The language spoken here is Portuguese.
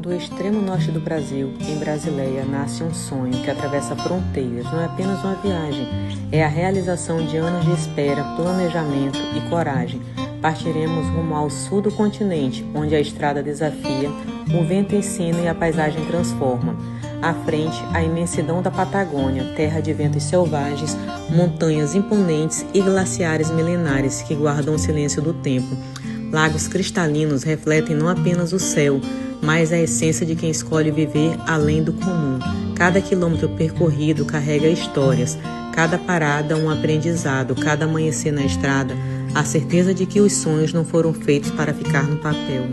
Do extremo norte do Brasil, em Brasileia, nasce um sonho que atravessa fronteiras. Não é apenas uma viagem, é a realização de anos de espera, planejamento e coragem. Partiremos rumo ao sul do continente, onde a estrada desafia, o vento ensina e a paisagem transforma. À frente, a imensidão da Patagônia, terra de ventos selvagens, montanhas imponentes e glaciares milenares que guardam o silêncio do tempo. Lagos cristalinos refletem não apenas o céu, mas a essência de quem escolhe viver além do comum. Cada quilômetro percorrido carrega histórias, cada parada um aprendizado, cada amanhecer na estrada, a certeza de que os sonhos não foram feitos para ficar no papel.